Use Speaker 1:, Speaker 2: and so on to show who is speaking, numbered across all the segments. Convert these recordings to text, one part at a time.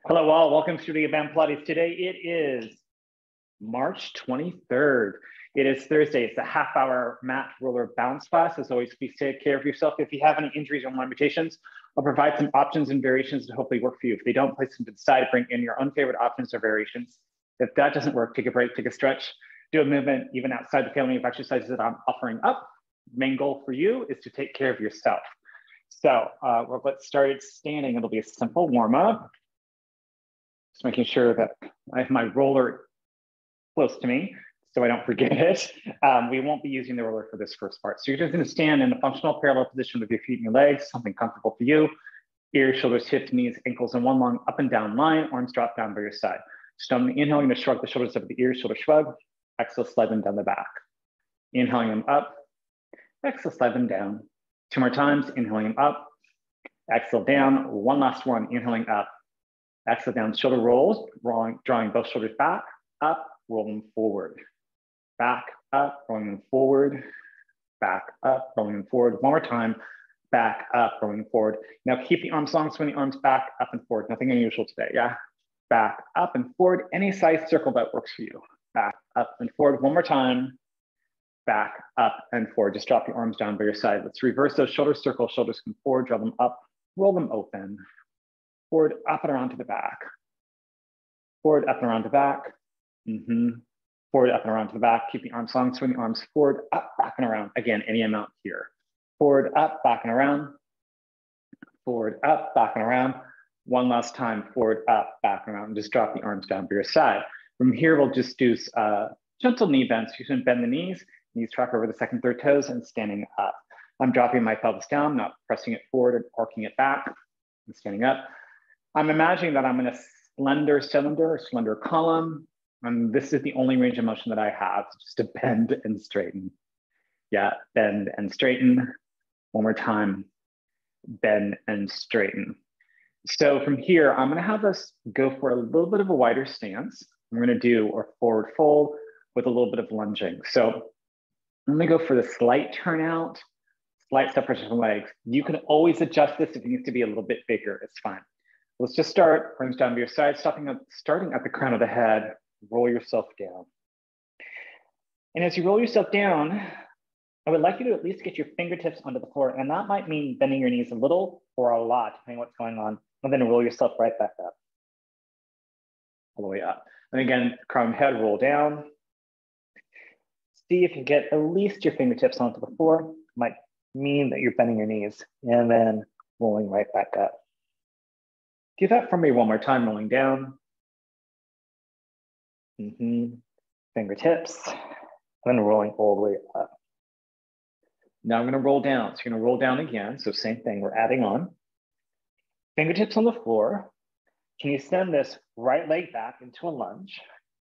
Speaker 1: Hello all, welcome to the Advanced Pilates. Today it is March 23rd. It is Thursday. It's a half-hour mat roller bounce class. As always, please take care of yourself. If you have any injuries or limitations, I'll provide some options and variations to hopefully work for you. If they don't, place them to the side, bring in your own favorite options or variations. If that doesn't work, take a break, take a stretch, do a movement even outside the family of exercises that I'm offering up. Main goal for you is to take care of yourself. So we'll get started standing. It'll be a simple warm-up. Just making sure that I have my roller close to me so I don't forget it. We won't be using the roller for this first part. So you're just gonna stand in a functional parallel position with your feet and your legs, something comfortable for you. Ears, shoulders, hips, knees, ankles in one long up and down line, arms drop down by your side. So I'm inhaling to shrug the shoulders up the ears, shoulder shrug. Exhale, slide them down the back. Inhaling them up, exhale, slide them down. Two more times, inhaling them up, exhale down. One last one, inhaling up. Exhale down, shoulder rolls, drawing both shoulders back, up, roll them forward. Back, up, rolling them forward. Back, up, rolling them forward. One more time, back, up, rolling them forward. Now keep the arms long, swing the arms back, up and forward. Nothing unusual today, yeah? Back, up and forward. Any size circle that works for you. Back, up and forward. One more time. Back, up and forward. Just drop your arms down by your side. Let's reverse those shoulder circles. Shoulders come forward, draw them up, roll them open. Forward, up and around to the back. Forward, up and around to the back. Forward, up and around to the back. Keep the arms long, swing the arms forward, up, back and around. Again, any amount here. Forward, up, back and around. Forward, up, back and around. One last time, forward, up, back and around. Just drop the arms down by your side. From here, we'll just do gentle knee bends. You can bend the knees track over the second, third toes and standing up. I'm dropping my pelvis down, not pressing it forward or arcing it back. I'm standing up. I'm imagining that I'm in a slender cylinder or slender column. And this is the only range of motion that I have, just to bend and straighten. Yeah, bend and straighten. One more time, bend and straighten. So from here, I'm gonna have us go for a little bit of a wider stance. I'm gonna do a forward fold with a little bit of lunging. So I'm gonna go for the slight turnout, slight separation from legs. You can always adjust this if it needs to be a little bit bigger, it's fine. Let's just start, arms down to your side, starting at the crown of the head, roll yourself down. And as you roll yourself down, I would like you to at least get your fingertips onto the floor, and that might mean bending your knees a little or a lot, depending on what's going on, and then roll yourself right back up, all the way up. And again, crown of the head, roll down. See if you get at least your fingertips onto the floor. Might mean that you're bending your knees, and then rolling right back up. Do that for me one more time, rolling down. Fingertips, and then rolling all the way up. Now I'm gonna roll down. So you're gonna roll down again. So same thing, we're adding on. Fingertips on the floor. Can you send this right leg back into a lunge?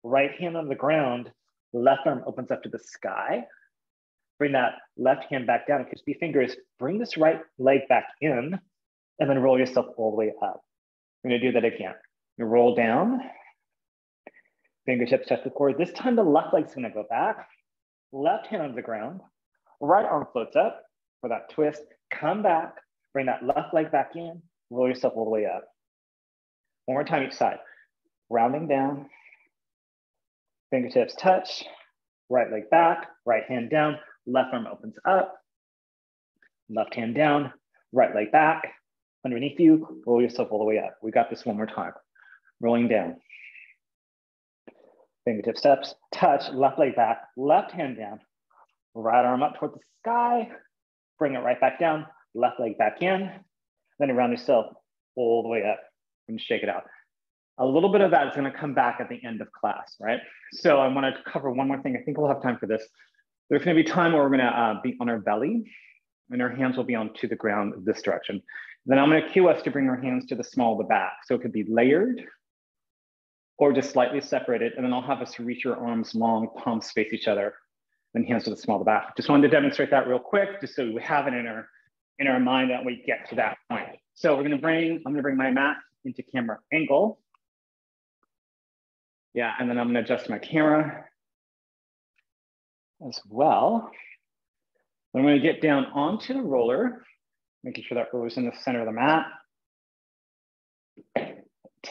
Speaker 1: Right hand on the ground, left arm opens up to the sky. Bring that left hand back down. Kiss the fingers, bring this right leg back in, and then roll yourself all the way up. We're gonna do that again. You roll down, fingertips touch the floor. This time the left leg's gonna go back, left hand on the ground, right arm floats up for that twist, come back, bring that left leg back in, roll yourself all the way up. One more time each side. Rounding down, fingertips touch, right leg back, right hand down, left arm opens up, left hand down, right leg back, underneath you, roll yourself all the way up. We got this one more time. Rolling down. Fingertips touch, left leg back, left hand down, right arm up toward the sky, bring it right back down, left leg back in, then you round yourself all the way up and shake it out. A little bit of that is gonna come back at the end of class, right? So I wanna cover one more thing. I think we'll have time for this. There's gonna be time where we're gonna be on our belly and our hands will be onto the ground this direction. Then I'm gonna cue us to bring our hands to the small of the back. So it could be layered or just slightly separated. And then I'll have us reach your arms long, palms face each other, then hands to the small of the back. Just wanted to demonstrate that real quick, just so we have it in our mind that we get to that point. So I'm gonna bring my mat into camera angle. Yeah, and then I'm gonna adjust my camera as well. I'm gonna get down onto the roller, making sure that roller's in the center of the mat.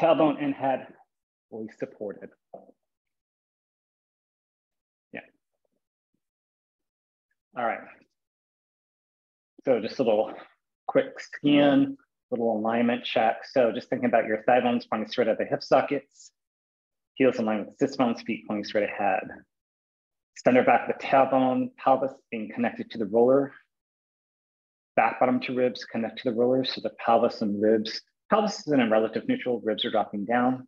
Speaker 1: tailbone and head fully supported. Yeah. All right. So just a little quick scan, little alignment check. So just thinking about your thigh bones pointing straight at the hip sockets, heels in line with the sit bones, feet pointing straight ahead. Center back of the tailbone, pelvis being connected to the roller. Back bottom to ribs connect to the roller. So the pelvis and ribs, pelvis is in a relative neutral, ribs are dropping down.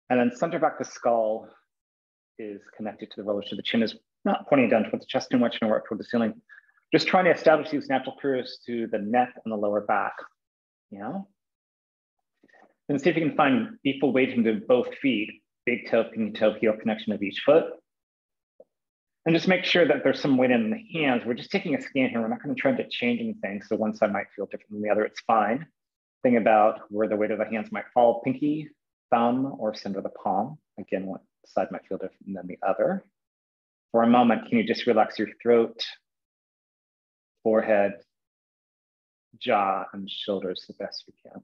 Speaker 1: And then center back the skull is connected to the roller. So the chin is not pointing down towards the chest too much, nor up toward the ceiling. Just trying to establish these natural curves to the neck and the lower back, you know? And see if you can find equal weight into both feet, big toe, pinky toe, heel connection of each foot. And just make sure that there's some weight in the hands. We're just taking a scan here. We're not going to try to change anything. So one side might feel different than the other. It's fine. Think about where the weight of the hands might fall, pinky, thumb, or center of the palm. Again, one side might feel different than the other. For a moment, can you just relax your throat, forehead, jaw, and shoulders the best you can.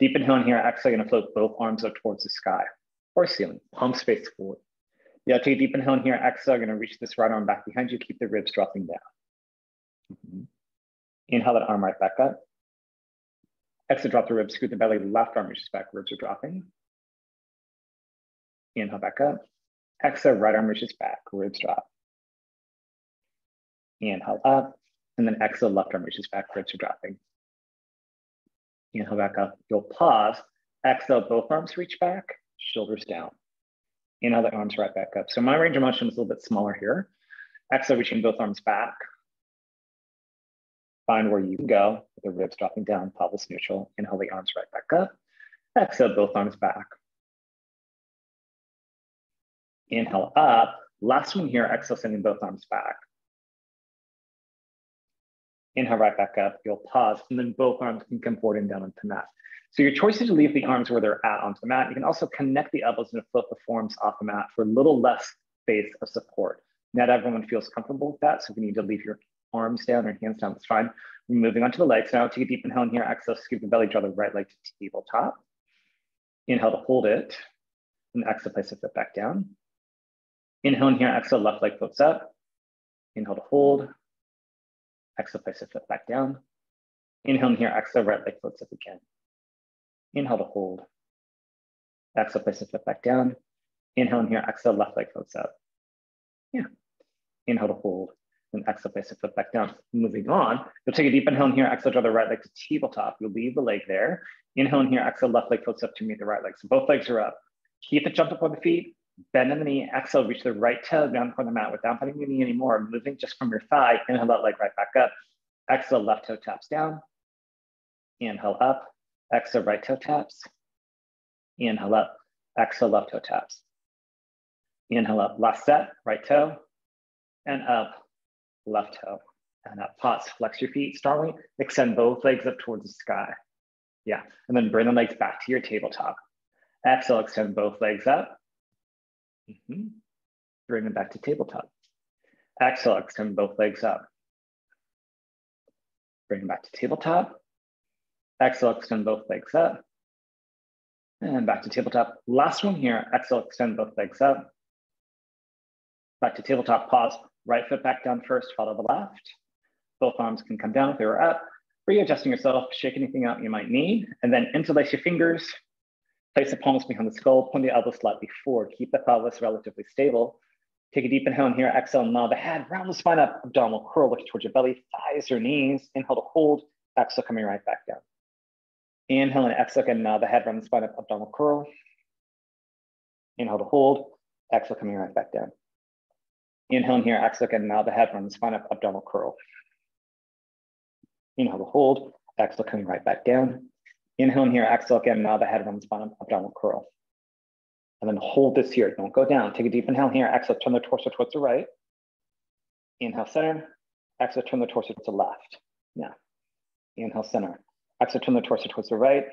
Speaker 1: Deep inhale in here, exhale, you're gonna float both arms up towards the sky or ceiling, palm space forward. Yeah, take a deep inhale in here, exhale, you're gonna reach this right arm back behind you, keep the ribs dropping down. Inhale that arm right back up. Exhale, drop the ribs, scoot the belly, left arm reaches back, ribs are dropping. Inhale back up. Exhale, right arm reaches back, ribs drop. Inhale up, and then exhale, left arm reaches back, ribs are dropping. Inhale back up, you'll pause. Exhale, both arms reach back, shoulders down. Inhale the arms right back up. So my range of motion is a little bit smaller here. Exhale, reaching both arms back. Find where you can go, with the ribs dropping down, pelvis neutral. Inhale the arms right back up. Exhale, both arms back. Inhale up. Last one here, exhale, sending both arms back. Inhale right back up, you'll pause, and then both arms can come forward and down onto the mat. So your choice is to leave the arms where they're at onto the mat. You can also connect the elbows and flip the forearms off the mat for a little less space of support. Not everyone feels comfortable with that, so if you need to leave your arms down or hands down, that's fine. We're moving on to the legs now. Take a deep inhale in here, exhale, scoop the belly, draw the right leg to tabletop. Inhale to hold it, and exhale, place the foot back down. Inhale in here, exhale, left leg floats up. Inhale to hold. Exhale, place the foot back down. Inhale in here, exhale, right leg floats up again. Inhale to hold. Exhale, place the foot back down. Inhale in here, exhale, left leg floats up. Yeah. Inhale to hold. And exhale, place the foot back down. Moving on, you'll take a deep inhale in here, exhale, draw the right leg to tabletop. You'll leave the leg there. Inhale in here, exhale, left leg floats up to meet the right leg. So both legs are up. Keep the jump up on the feet. Bend in the knee, exhale, reach the right toe down from the mat without bending your knee anymore, moving just from your thigh. Inhale that leg right back up. Exhale, left toe taps down. Inhale up. Exhale, right toe taps. Inhale up. Exhale, left toe taps. Inhale up. Last set, right toe. And up, left toe. And up. Pause. Flex your feet strongly. Extend both legs up towards the sky. Yeah. And then bring the legs back to your tabletop. Exhale, extend both legs up. Bring them back to tabletop. Exhale, extend both legs up. Bring them back to tabletop. Exhale, extend both legs up. And back to tabletop. Last one here. Exhale, extend both legs up. Back to tabletop, pause. Right foot back down first, follow the left. Both arms can come down if they were up. Readjusting yourself, shake anything out you might need. And then interlace your fingers. Place the palms behind the skull, point the elbows slightly forward. Keep the pelvis relatively stable. Take a deep inhale in here, exhale, nod the head, round the spine up, abdominal curl, look towards your belly, thighs or knees. Inhale to hold, exhale, coming right back down. Inhale and exhale, again, nod the head, round the spine up, abdominal curl. Inhale to hold, exhale, coming right back down. Inhale in here, exhale, again, nod the head, round the spine up, abdominal curl. Inhale to hold, exhale, coming right back down. Inhale in here, exhale again, nod the head, round the spine, abdominal curl. And then hold this here, don't go down. Take a deep inhale here, exhale, turn the torso towards the right. Inhale, center. Exhale, turn the torso to the left. Yeah. Inhale, center. Exhale, turn the torso towards the right.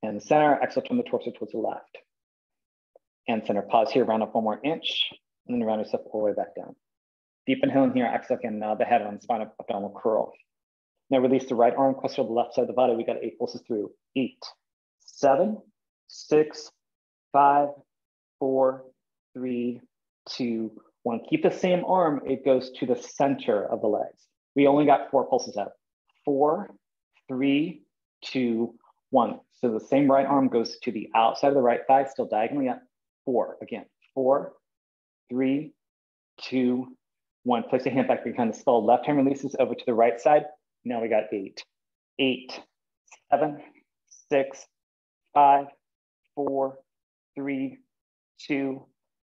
Speaker 1: And center, exhale, turn the torso towards the left. And center, pause here, round up one more inch. And then round yourself all the way back down. Deep inhale in here, exhale again, nod the head, round the spine, abdominal curl. Now release the right arm, closer to the left side of the body. We got 8 pulses through. 8, 7, 6, 5, 4, 3, 2, 1. Keep the same arm. It goes to the center of the legs. We only got 4 pulses out. 4, 3, 2, 1. So the same right arm goes to the outside of the right thigh, still diagonally up. 4, again, 4, 3, 2, 1. Place a hand back behind the skull. Left hand releases over to the right side. Now we got 8. 8, 7, 6, 5, 4, 3, 2,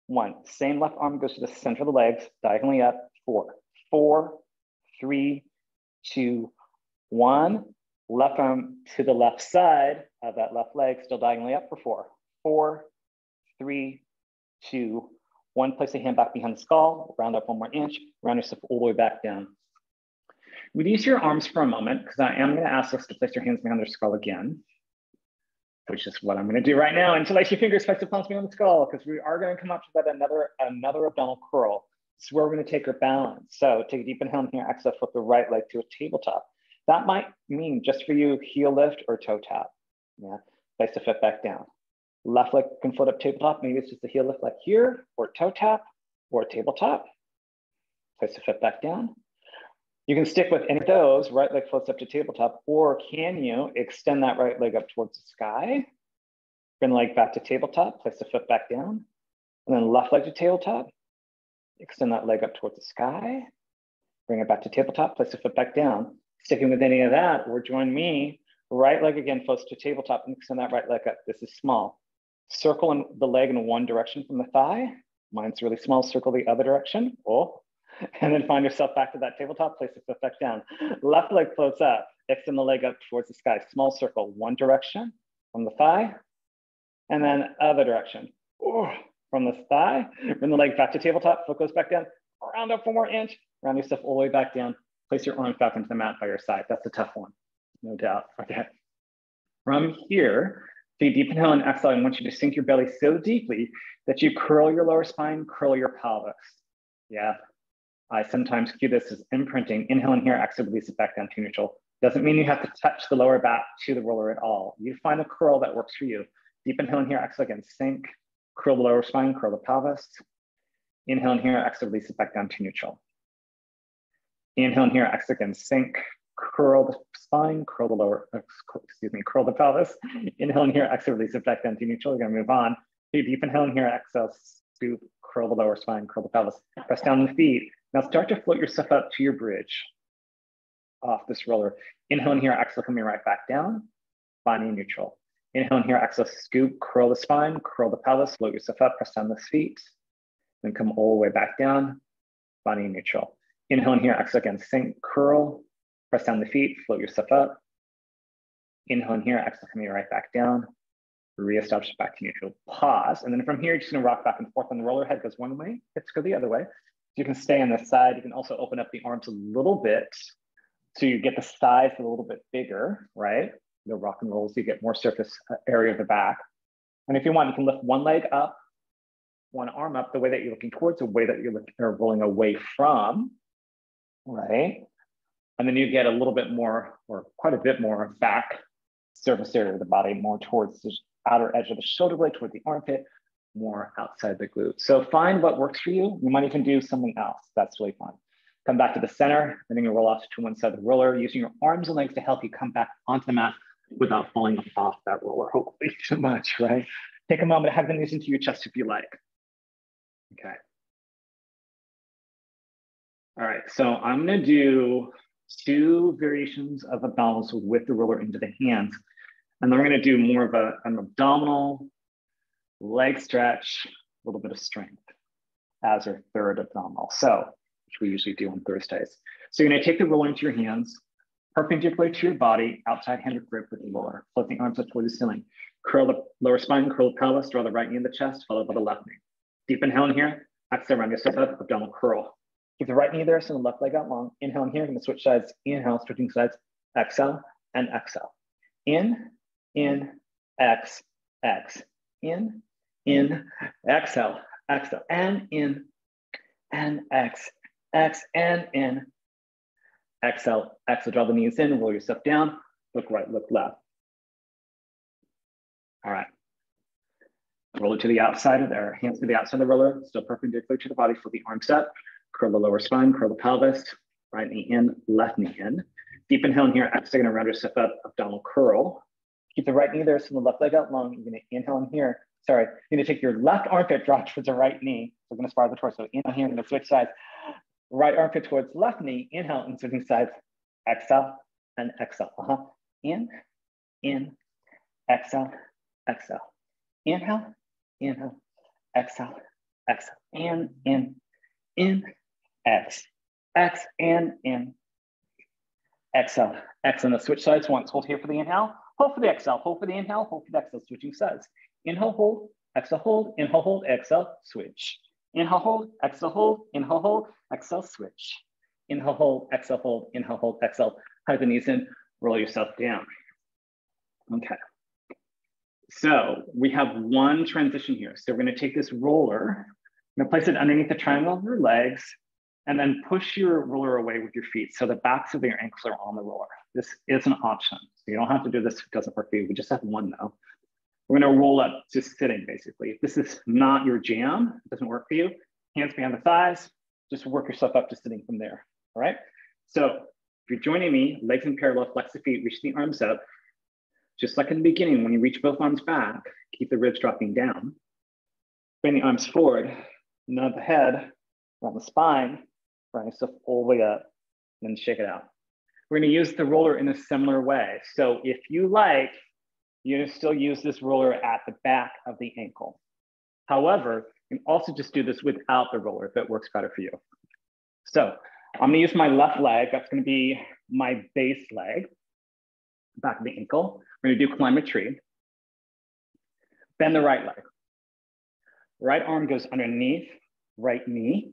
Speaker 1: 1. Same left arm goes to the center of the legs, diagonally up. 4, 4, 3, 2, 1. Left arm to the left side of that left leg, still diagonally up for 4. 4, 3, 2, 1. Place a hand back behind the skull, round up 1 more inch, round yourself all the way back down. Release your arms for a moment, because I am going to ask us to place your hands behind their skull again, which is what I'm going to do right now. Interlace your fingers, place the palms behind the skull, because we are going to come up to that another abdominal curl. This is where we're going to take our balance. So take a deep inhale in here, exhale, flip the right leg to a tabletop. That might mean just for you, heel lift or toe tap. Yeah, place the foot back down. Left leg can float up tabletop. Maybe it's just a heel lift like here, or toe tap, or tabletop. Place the foot back down. You can stick with any of those. Right leg floats up to tabletop, or can you extend that right leg up towards the sky? Bring the leg back to tabletop, place the foot back down, and then left leg to tabletop. Extend that leg up towards the sky. Bring it back to tabletop, place the foot back down. Sticking with any of that, or join me. Right leg again floats to tabletop and extend that right leg up. This is small. Circle the leg in one direction from the thigh. Mine's really small, circle the other direction. Oh. And then find yourself back to that tabletop, place the foot back down. Left leg floats up, extend the leg up towards the sky. Small circle, one direction from the thigh, and then other direction. Oh, from the thigh, bring the leg back to tabletop, foot goes back down, round up 1 more inch, round yourself all the way back down. Place your arms back into the mat by your side. That's a tough one, no doubt. Okay. From here, take a deep inhale and exhale. I want you to sink your belly so deeply that you curl your lower spine, curl your pelvis. Yeah. I sometimes cue this as imprinting. Inhale in here, exhale, release it back down to neutral. Doesn't mean you have to touch the lower back to the roller at all. You find a curl that works for you. Deep inhale in here, exhale again, sink, curl the lower spine, curl the pelvis. Inhale in here, exhale, release it back down to neutral. Inhale in here, exhale again, sink, curl the spine, curl the lower, curl the pelvis. Inhale in here, exhale, release it back down to neutral. We're gonna move on. Deep inhale in here, exhale, scoop, curl the lower spine, curl the pelvis. Press down the feet. Now start to float yourself up to your bridge off this roller. Inhale in here, exhale, coming right back down, finding neutral. Inhale in here, exhale, scoop, curl the spine, curl the pelvis, float yourself up, press down the feet, then come all the way back down, finding neutral. Inhale in here, exhale again, sink, curl, press down the feet, float yourself up. Inhale in here, exhale, coming right back down, reestablish back to neutral. Pause, and then from here, you're just gonna rock back and forth on the roller. Head goes one way, hips go the other way. You can stay on this side. You can also open up the arms a little bit so you get the size a little bit bigger, right? The rock and rolls, you get more surface area of the back. And if you want, you can lift one leg up, one arm up, the way that you're looking towards, the way that you're rolling away from, right? And then you get a little bit more, or quite a bit more back surface area of the body, more towards the outer edge of the shoulder blade, toward the armpit, more outside the glute. So find what works for you. You might even do something else. That's really fun. Come back to the center, and then you roll off to one side of the roller, using your arms and legs to help you come back onto the mat without falling off that roller, hopefully too much, right? Take a moment to hug the knees into your chest if you like. Okay. All right, so I'm gonna do 2 variations of abdominals with the roller into the hands. And then we're gonna do more of an abdominal, leg stretch, a little bit of strength as our third abdominal. So, which we usually do on Thursdays. So you're gonna take the roller into your hands, perpendicular to your body, outside handed grip with the roller. Float the arms up toward the ceiling. Curl the lower spine, curl the pelvis, draw the right knee in the chest, followed by the left knee. Deep inhale in here, exhale, round yourself up, abdominal curl. Keep the right knee there, send the left leg out long. Inhale in here, gonna switch sides. Inhale, switching sides. Exhale and exhale. In, X, in, exhale, exhale, and in, and X, and in. Exhale, exhale, draw the knees in, roll yourself down, look right, look left. All right. Roll it to the outside of their hands to the outside of the roller, still perpendicular to the body. Flip the arms up, curl the lower spine, curl the pelvis, right knee in, left knee in. Deep inhale in here, exhale, gonna round yourself up, abdominal curl. Keep the right knee there, so the left leg out long. You're gonna inhale in here. Sorry, you're gonna take your left armpit, drop towards the right knee. So we're gonna spar the torso. Inhale here, I'm gonna switch sides. Right armpit towards left knee, inhale and switching sides. Exhale and exhale. In, exhale, exhale. Inhale, inhale, exhale, exhale, in, X, and in, exhale, exhale. Now switch sides once. Hold here for the inhale, hold for the exhale, hold for the inhale, hold for the exhale, switching sides. Inhale, hold, inhale, hold, exhale, switch. Inhale, hold, inhale, hold, exhale, switch. Inhale, hold, inhale, hold, exhale. Hug the knees in, roll yourself down. Okay. So we have one transition here. So we're gonna take this roller, I'm gonna place it underneath the triangle of your legs, and then push your roller away with your feet. So the backs of your ankles are on the roller. This is an option. So you don't have to do this if it doesn't work for you. We just have one though. We're gonna roll up just sitting basically. If this is not your jam, it doesn't work for you, hands behind the thighs, just work yourself up to sitting from there, all right? So if you're joining me, legs in parallel, flex the feet, reach the arms up. Just like in the beginning, when you reach both arms back, keep the ribs dropping down. Bring the arms forward, nod the head, around the spine, bring yourself all the way up, and then shake it out. We're gonna use the roller in a similar way. So if you like, you can still use this roller at the back of the ankle. However, you can also just do this without the roller if it works better for you. So I'm gonna use my left leg. That's gonna be my base leg, back of the ankle. We're gonna do climb a tree. Bend the right leg. Right arm goes underneath right knee.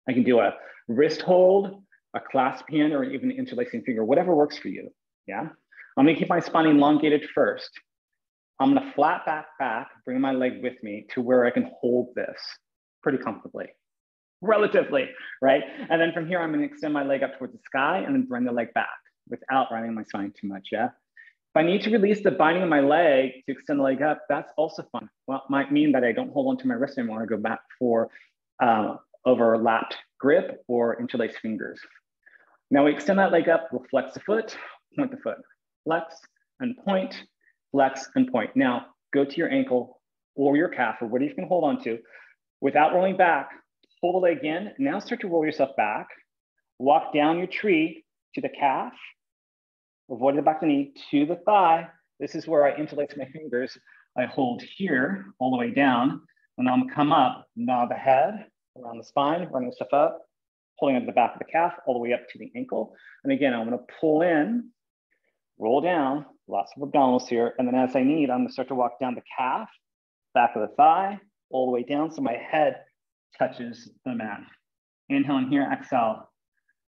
Speaker 1: I can do a wrist hold, a clasp hand, or even an interlacing finger, whatever works for you, yeah? I'm gonna keep my spine elongated first. I'm gonna flat back, bring my leg with me to where I can hold this pretty comfortably, relatively, right? And then from here, I'm gonna extend my leg up towards the sky and then bring the leg back without rounding my spine too much, yeah? If I need to release the binding of my leg to extend the leg up, that's also fun. Well, it might mean that I don't hold onto my wrist anymore. I go back for overlapped grip or interlaced fingers. Now we extend that leg up, we'll flex the foot, point the foot. Flex and point, flex and point. Now go to your ankle or your calf or whatever you can hold on to. Without rolling back, pull the leg in. Now start to roll yourself back. Walk down your tree to the calf. Avoid the back of the knee to the thigh. This is where I interlace my fingers. I hold here all the way down, and I'm gonna come up, nod the head around the spine, running stuff up, pulling up the back of the calf all the way up to the ankle. And again, I'm gonna pull in, roll down, lots of abdominals here. And then as I need, I'm gonna start to walk down the calf, back of the thigh, all the way down. So my head touches the mat. Inhale in here, exhale.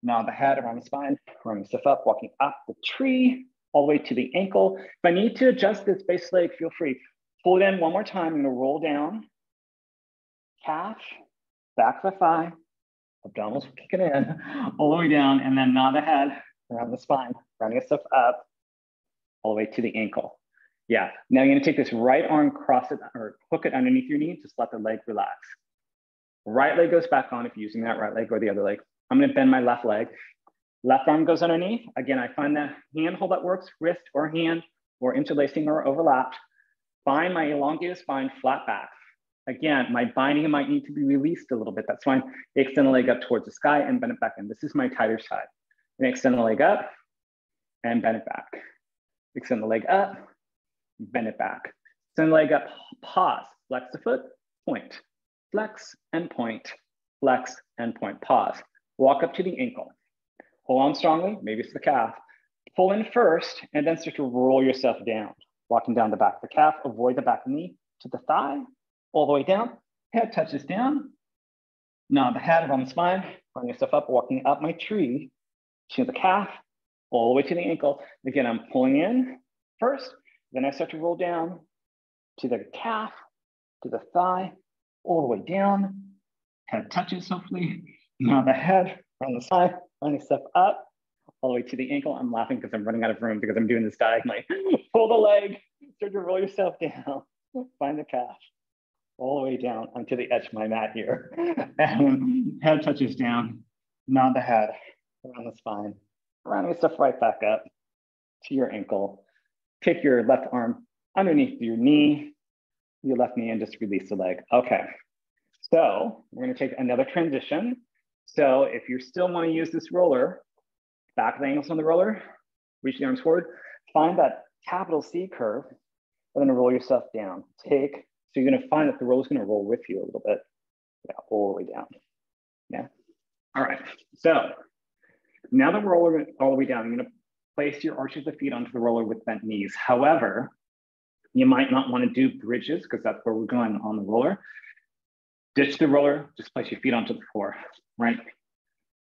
Speaker 1: Nod the head around the spine, running stuff up, walking up the tree, all the way to the ankle. If I need to adjust this base leg, feel free. Pull it in one more time. I'm gonna roll down, calf, back of the thigh, abdominals kicking in, all the way down, and then nod the head around the spine, running stuff up, all the way to the ankle. Yeah, now you're gonna take this right arm, cross it, or hook it underneath your knee, just let the leg relax. Right leg goes back on if you're using that right leg or the other leg. I'm gonna bend my left leg. Left arm goes underneath. Again, I find the hand hold that works, wrist or hand, or interlacing or overlapped. Find my elongated spine, flat back. Again, my binding might need to be released a little bit. That's fine. Extend the leg up towards the sky and bend it back in. This is my tighter side. And extend the leg up and bend it back. Extend the leg up, bend it back. Extend the leg up, pause, flex the foot, point. Flex and point, flex and point, pause. Walk up to the ankle. Hold on strongly, maybe it's the calf. Pull in first and then start to roll yourself down. Walking down the back of the calf, avoid the back knee to the thigh, all the way down. Head touches down. Nod the head around the spine, run yourself up, walking up my tree to the calf, all the way to the ankle. Again, I'm pulling in first, then I start to roll down to the calf, to the thigh, all the way down. Head touches, hopefully. Nod the head around the side, running stuff up, all the way to the ankle. I'm laughing because I'm running out of room because I'm doing this diagonally. Pull the leg Start to roll yourself down. Find the calf all the way down onto the edge of my mat here. And head touches down, nod the head around the spine, rounding yourself right back up to your ankle. Take your left arm underneath your knee, your left knee, and just release the leg. Okay, so we're gonna take another transition. So if you still wanna use this roller, back of the ankles on the roller, reach the arms forward, find that capital C curve, and then roll yourself down. So you're gonna find that the roll is gonna roll with you a little bit. Yeah, all the way down. Yeah. All right. So now that we're all the way down, you're gonna place your arches of the feet onto the roller with bent knees. However, you might not want to do bridges because that's where we're going on the roller. Ditch the roller, just place your feet onto the floor, right?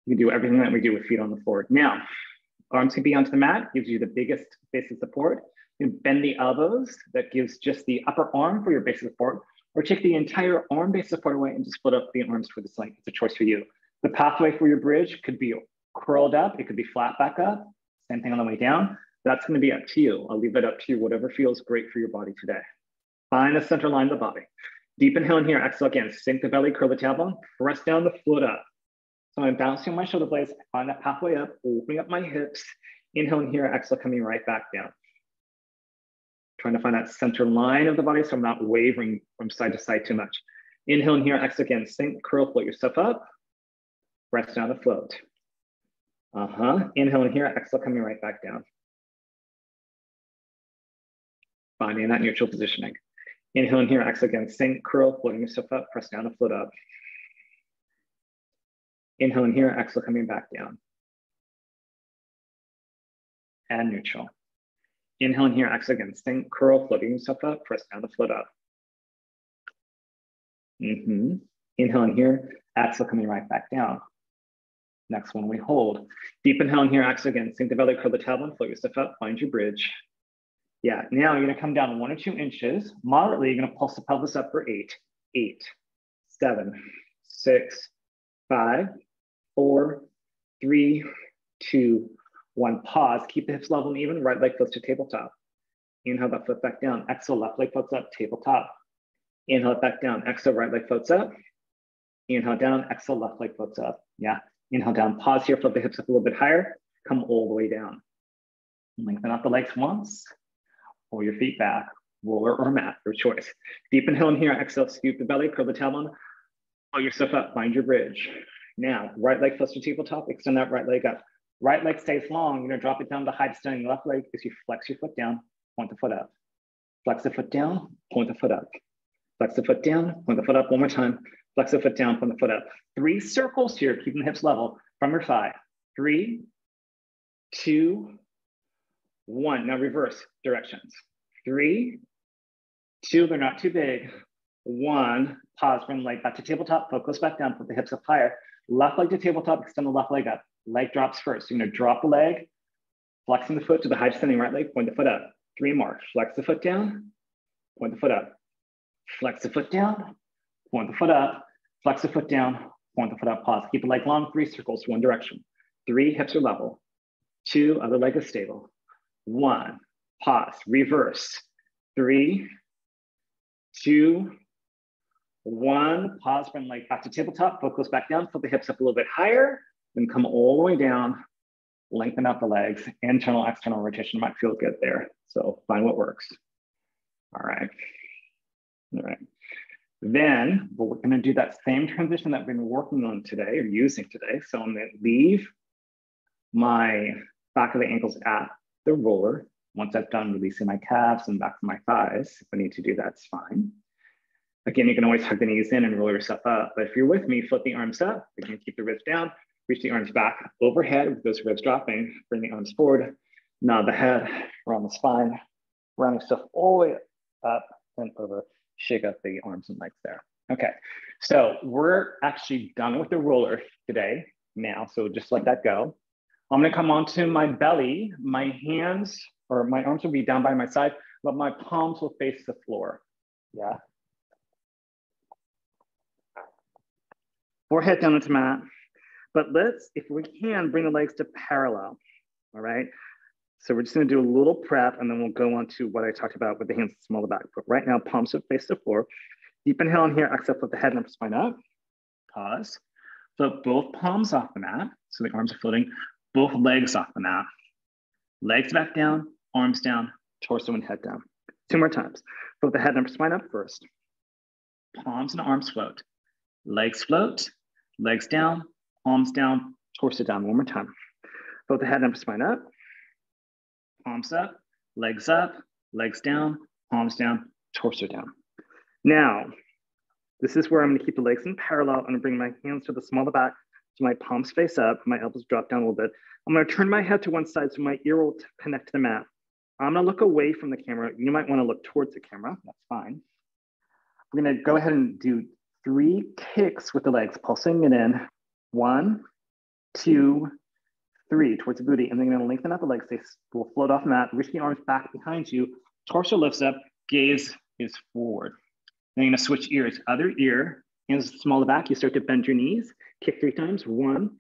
Speaker 1: You do everything that we do with feet on the floor. Now, arms can be onto the mat, gives you the biggest base of support. You can bend the elbows, that gives just the upper arm for your base of support, or take the entire arm base support away and just split up the arms for the side. It's a choice for you. The pathway for your bridge could be curled up, it could be flat back up, same thing on the way down. That's gonna be up to you. I'll leave it up to you, whatever feels great for your body today. Find the center line of the body. Deep inhale in here, exhale again, sink the belly, curl the tailbone, press down the foot up. So I'm bouncing my shoulder blades, find that pathway up, opening up my hips, inhale in here, exhale coming right back down. Trying to find that center line of the body so I'm not wavering from side to side too much. Inhale in here, exhale again, sink, curl, float yourself up, press down to float. Inhale in here, exhale coming right back down. Finding that neutral positioning. Inhale in here, exhale again, sink, curl, floating yourself up, press down to float up. Inhale in here, exhale coming back down. And neutral. Inhale in here, exhale again, sink, curl, floating yourself up, press down to float up. Inhale in here, exhale coming right back down. Next one we hold. Deep inhale in here, exhale again, sink the belly, curl the tailbone, float yourself up, find your bridge. Yeah, now you're gonna come down 1 or 2 inches. Moderately, you're gonna pulse the pelvis up for 8, 7, 6, 5, 4, 3, 2, 1. Pause, keep the hips level and even, right leg close to tabletop. Inhale that foot back down. Exhale, left leg floats up, tabletop. Inhale it back down. Exhale, right leg floats up. Inhale down, exhale, left leg floats up. Yeah, inhale down, pause here, float the hips up a little bit higher. Come all the way down. Lengthen out the legs once. Pull your feet back, roller or mat, your choice. Deep inhale in here, exhale, scoop the belly, curl the tailbone, pull yourself up, find your bridge. Now, right leg close to tabletop, extend that right leg up. Right leg stays long, you're gonna drop it down to hide extending left leg as you flex your foot down, point the foot up. Flex the foot down, point the foot up. Flex the foot down, point the foot up one more time. Flex the foot down, point the foot up. 3 circles here, keeping the hips level from your thigh. 3, 2, 1. Now reverse directions. 3, 2, they're not too big. 1, pause, bring the leg back to tabletop, foot goes back down, put the hips up higher. Left leg to tabletop, extend the left leg up. Leg drops first. You're gonna drop the leg, flexing the foot to the high extending right leg, point the foot up. 3 more, flex the foot down, point the foot up. Flex the foot down, point the foot up, flex the foot down, point the foot up, pause. Keep the leg long, 3 circles, 1 direction. 3, hips are level. 2, other leg is stable. 1, pause, reverse. 3, 2, 1, pause, bring leg back to tabletop, foot goes back down, put the hips up a little bit higher, then come all the way down, lengthen out the legs. Internal, external rotation might feel good there. So find what works. All right. Then we're gonna do that same transition that we've been working on today or using today. So I'm gonna leave my back of the ankles at the roller. Once I've done releasing my calves and back of my thighs, if I need to do that, it's fine. Again, you can always hug the knees in and roll yourself up. But if you're with me, flip the arms up. Again, keep the ribs down. Reach the arms back overhead with those ribs dropping. Bring the arms forward. Nod the head, round the spine. Round yourself all the way up and over. Shake up the arms and legs there. Okay, so we're actually done with the roller today now. So just let that go. I'm gonna come onto my belly. My hands or my arms will be down by my side, but my palms will face the floor. Yeah. Forehead down into mat. But let's, if we can, bring the legs to parallel, all right? So we're just gonna do a little prep and then we'll go on to what I talked about with the hands small the back. But right now, palms face the floor. Deep inhale in here, exhale, flip the head and upper spine up. Pause. Flip both palms off the mat. So the arms are floating, both legs off the mat. Legs back down, arms down, torso and head down. 2 more times. Flip the head and upper spine up first. Palms and arms float. Legs float, legs down, palms down, torso down. 1 more time. Flip the head and upper spine up. Palms up, legs down, palms down, torso down. Now, this is where I'm gonna keep the legs in parallel. I'm gonna bring my hands to the small of the back, so my palms face up, my elbows drop down a little bit. I'm gonna turn my head to one side so my ear will connect to the mat. I'm gonna look away from the camera. You might wanna look towards the camera, that's fine. We're gonna go ahead and do 3 kicks with the legs, pulsing it in. 1, 2, 3, towards the booty. And then you're gonna lengthen out the legs. They will float off the mat, reach the arms back behind you, torso lifts up, gaze is forward. Then you're gonna switch ears. Other ear, hands small to the back, you start to bend your knees, kick 3 times. 1,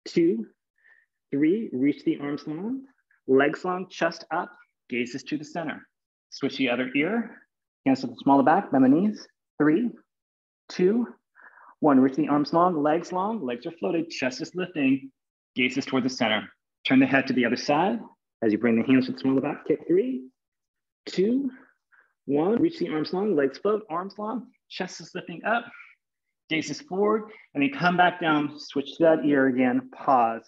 Speaker 1: 2, 3, reach the arms long, legs long, chest up, gaze is to the center. Switch the other ear, hands to the small of the back, bend the knees. 3, 2, 1, reach the arms long, legs are floated, chest is lifting, gaze is toward the center. Turn the head to the other side as you bring the hands to the small of the back, kick 3, 2, 1, reach the arms long, legs float, arms long, chest is lifting up, gaze is forward, and then come back down, switch to that ear again, pause.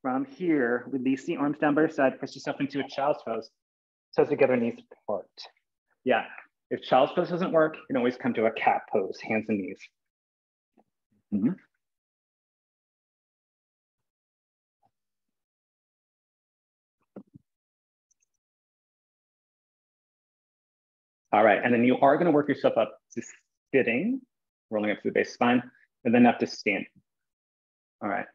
Speaker 1: From here, release the arms down by your side, press yourself into a child's pose. Toes together, knees apart. Yeah, if child's pose doesn't work, you can always come to a cat pose, hands and knees. All right, and then you are gonna work yourself up to sitting, rolling up to the base spine, and then up to standing. All right,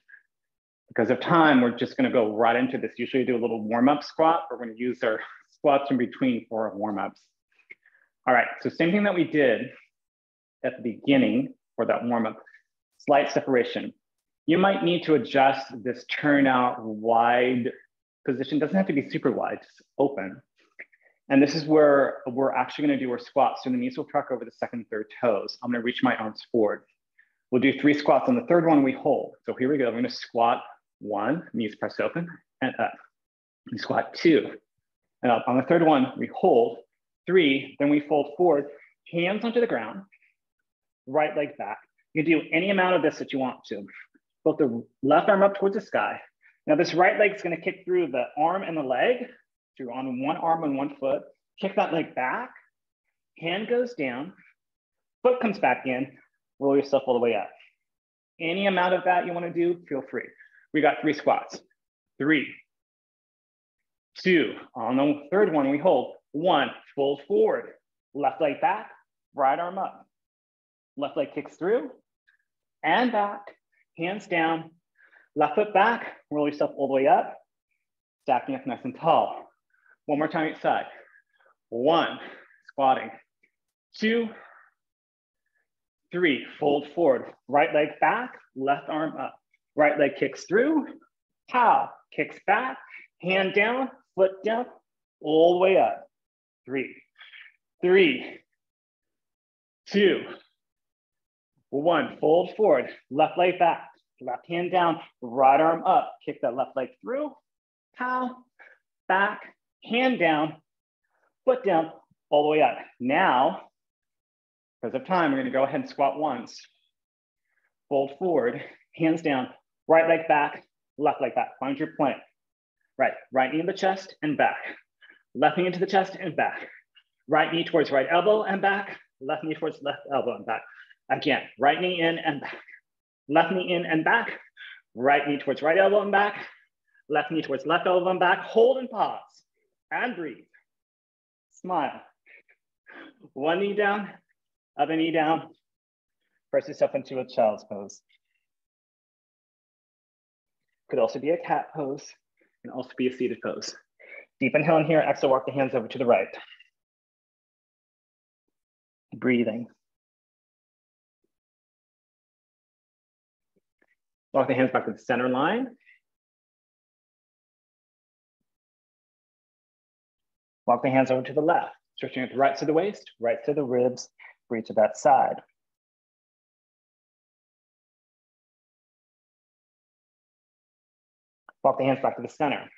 Speaker 1: because of time, we're just gonna go right into this. Usually do a little warm-up squat, but we're gonna use our squats in between for our warm-ups. All right, so same thing that we did at the beginning for that warm-up, slight separation. You might need to adjust this turnout wide position. Doesn't have to be super wide, just open. And this is where we're actually gonna do our squats. So the knees will tuck over the second and third toes. I'm gonna reach my arms forward. We'll do 3 squats. On the third one, we hold. So here we go. I'm gonna squat 1, knees press open and up. We squat 2 and up. On the third one, we hold 3, then we fold forward, hands onto the ground, right leg back. You can do any amount of this that you want to. Both the left arm up towards the sky. Now this right leg is gonna kick through the arm and the leg. So you're on one arm and one foot, kick that leg back, hand goes down, foot comes back in, roll yourself all the way up. Any amount of that you wanna do, feel free. We got 3 squats. 3, 2, on the third one we hold. 1, fold forward, left leg back, right arm up. Left leg kicks through and back, hands down, left foot back, roll yourself all the way up, stacking up nice and tall. 1 more time each side. 1, squatting. 2, 3, fold forward. Right leg back, left arm up. Right leg kicks through, pow, kicks back, hand down, foot down, all the way up. 3, 2, 1, fold forward. Left leg back, left hand down, right arm up. Kick that left leg through, pow, back, hand down, foot down, all the way up. Now, because of time, we're gonna go ahead and squat once. Fold forward, hands down, right leg back, left leg back. Find your plank. Right knee in the chest and back. Left knee into the chest and back. Right knee towards right elbow and back. Left knee towards left elbow and back. Again, right knee in and back. Left knee in and back. Right knee towards right elbow and back. Left knee towards left elbow and back. Hold and pause. And breathe. Smile. 1 knee down, other knee down. Press yourself into a child's pose. Could also be a cat pose, and also be a seated pose. Deep inhale in here, exhale, walk the hands over to the right. Breathing. Walk the hands back to the center line. Walk the hands over to the left, stretching at the right to the waist, right to the ribs for each of that side. Walk the hands back to the center.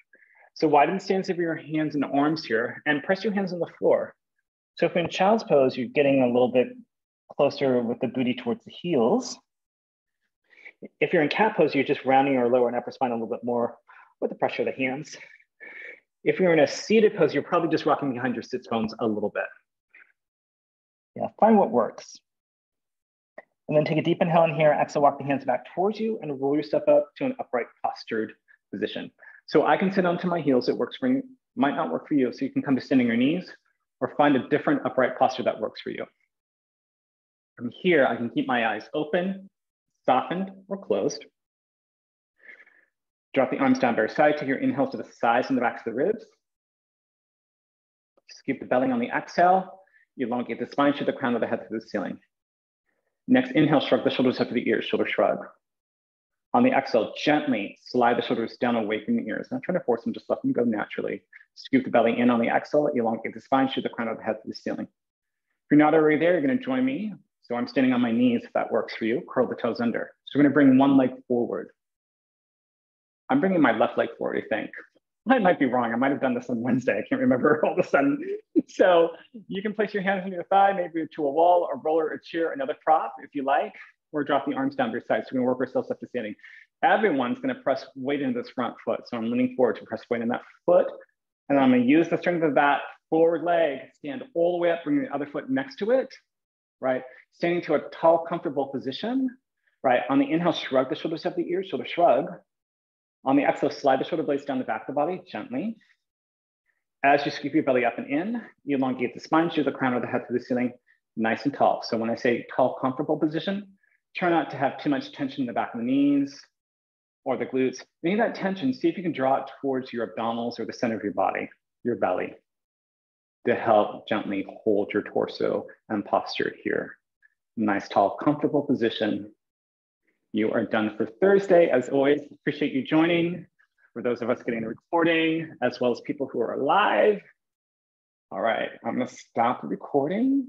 Speaker 1: So widen the stance of your hands and arms here and press your hands on the floor. So if you're in child's pose, you're getting a little bit closer with the booty towards the heels. If you're in cat pose, you're just rounding your lower and upper spine a little bit more with the pressure of the hands. If you're in a seated pose, you're probably just rocking behind your sits bones a little bit. Yeah, find what works. And then take a deep inhale in here, exhale, walk the hands back towards you and roll yourself up to an upright postured position. So I can sit onto my heels, it works for me, might not work for you. So you can come to standing your knees or find a different upright posture that works for you. From here, I can keep my eyes open, softened or closed. Drop the arms down very side, take your inhale to the sides and the backs of the ribs. Scoop the belly on the exhale, elongate the spine, shoot the crown of the head to the ceiling. Next inhale, shrug the shoulders up to the ears, shoulder shrug. On the exhale, gently slide the shoulders down away from the ears. Not trying to force them, just let them go naturally. Scoop the belly in on the exhale, elongate the spine, shoot the crown of the head to the ceiling. If you're not already there, you're gonna join me. So I'm standing on my knees if that works for you. Curl the toes under. So we're gonna bring one leg forward. I'm bringing my left leg forward, I think. I might be wrong. I might have done this on Wednesday. I can't remember all of a sudden. So you can place your hands on your thigh, maybe to a wall, a roller, a chair, another prop if you like, or drop the arms down to your side. So we're gonna work ourselves up to standing. Everyone's gonna press weight into this front foot. So I'm leaning forward to press weight in that foot. And I'm gonna use the strength of that forward leg, stand all the way up, bring the other foot next to it, right? Standing to a tall, comfortable position, right? On the inhale, shrug the shoulders up the ears, shoulder shrug. On the exhale, slide the shoulder blades down the back of the body gently. As you scoop your belly up and in, you elongate the spine, shoot the crown of the head to the ceiling, nice and tall. So when I say tall, comfortable position, try not to have too much tension in the back of the knees or the glutes. Any of that tension, see if you can draw it towards your abdominals or the center of your body, your belly, to help gently hold your torso and posture here. Nice, tall, comfortable position. You are done for Thursday. As always, appreciate you joining. For those of us getting the recording, as well as people who are live. All right, I'm gonna stop the recording.